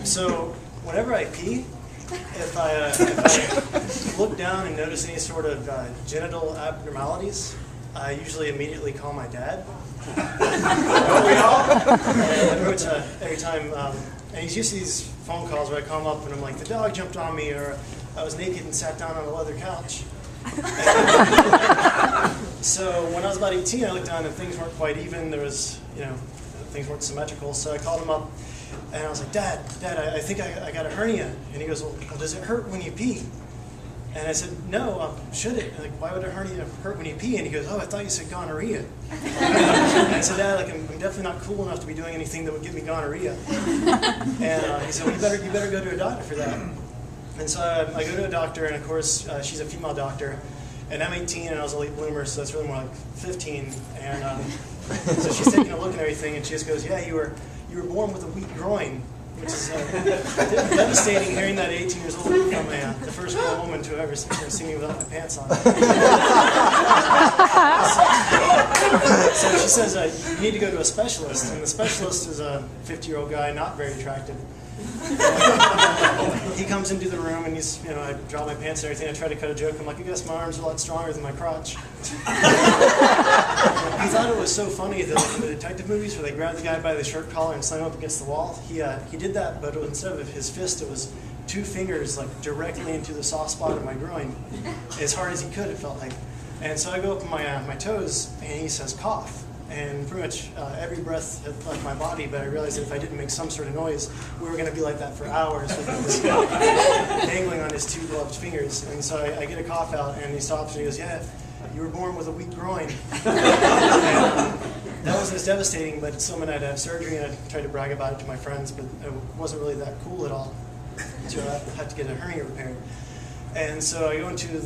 So whenever I pee, if I look down and notice any sort of genital abnormalities, I usually immediately call my dad. Don't we all? Every time, and he's used to these phone calls where I call him up and I'm like, the dog jumped on me, or I was naked and sat down on a leather couch. So when I was about 18, I looked down and things weren't quite even. There was, things weren't symmetrical. So I called him up and I was like, Dad, I think I got a hernia. And he goes, well, does it hurt when you pee? And I said, no, should it? Like, why would a hernia hurt when you pee? And he goes, oh, I thought you said gonorrhea. And I said, Dad, I'm definitely not cool enough to be doing anything that would give me gonorrhea. And he said, well, you better go to a doctor for that. And so I go to a doctor, and of course, she's a female doctor. And I'm 18, and I was a late bloomer, so that's really more like 15. And so she's taking a look at everything, and she just goes, yeah, you were born with a weak groin. Which is devastating, hearing that at 18 years old from the first girl woman to ever see me without my pants on. So she says, you need to go to a specialist. And the specialist is a 50-year-old guy, not very attractive. He comes into the room and he's, I drop my pants and everything. I try to cut a joke. I'm like, I guess my arms are a lot stronger than my crotch. He thought it was so funny that in the detective movies where they grab the guy by the shirt collar and slam him up against the wall, he did that, but instead of his fist, it was 2 fingers like directly into the soft spot of my groin, as hard as he could, it felt like. And so I go up on my toes, and he says, cough. And pretty much every breath had left my body, but I realized that if I didn't make some sort of noise, we were going to be like that for hours with this dangling on his 2 gloved fingers. And so I get a cough out, and he stops and he goes, yeah, you were born with a weak groin. And, that wasn't as devastating, but it still meant I had to have surgery, and I tried to brag about it to my friends, but it wasn't really that cool at all. So I had to get a hernia repaired. And so I go into the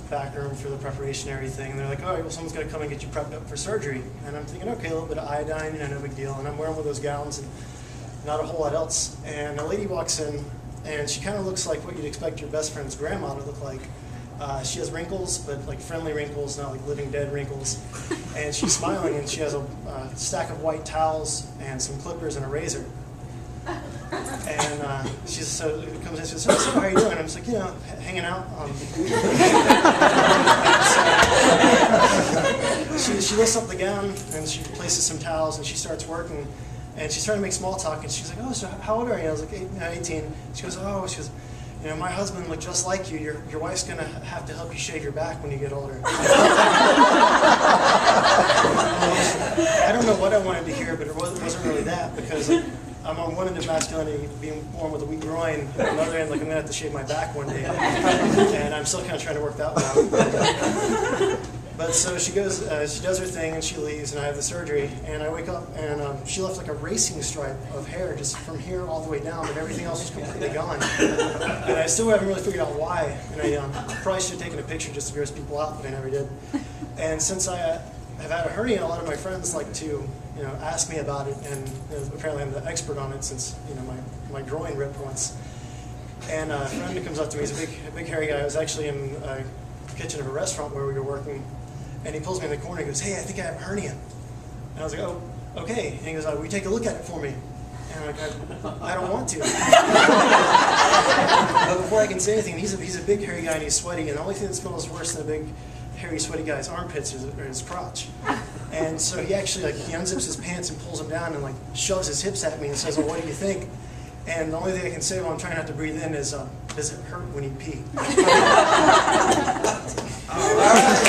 back room for the preparation and everything, and they're like, all right, well, someone's going to come and get you prepped up for surgery. And I'm thinking, okay, a little bit of iodine, no big deal. And I'm wearing one of those gowns and not a whole lot else. And a lady walks in, and she kind of looks like what you'd expect your best friend's grandma to look like. She has wrinkles, but like friendly wrinkles, not like living dead wrinkles. And she's smiling, and she has a stack of white towels and some clippers and a razor. And she comes in and says, so how are you doing? I'm just like, hanging out. She lifts up the gown, and she places some towels, and she starts working. And she's trying to make small talk, and she's like, oh, so how old are you? I was like, 18. She goes, my husband looked just like you. Your wife's going to have to help you shave your back when you get older. I don't know what I wanted to hear, but it wasn't really that, because I'm on one end of masculinity, being born with a weak groin, and on the other end, like, I'm going to have to shave my back one day. And I'm still kind of trying to work that one out. But so she goes, she does her thing, and she leaves, and I have the surgery. And I wake up, and she left like a racing stripe of hair just from here all the way down, but everything else was completely gone. And I still haven't really figured out why. And I probably should have taken a picture just to gross people out, but I never did. And since I have had a hernia, a lot of my friends like to ask me about it, and apparently I'm the expert on it since my groin ripped once. And a friend who comes up to me, he's a big hairy guy. I was actually in the kitchen of a restaurant where we were working, and he pulls me in the corner and goes, hey, I think I have a hernia. And I was like, oh, okay. And he goes, will you take a look at it for me? And I'm like, I don't want to. But before I can say anything, he's a big hairy guy and he's sweaty, and the only thing that smells worse than a big hairy sweaty guy's armpits or his crotch. And so he actually he unzips his pants and pulls them down and shoves his hips at me and says, well, what do you think? And the only thing I can say while I'm trying not to breathe in is, does it hurt when you pee? All right.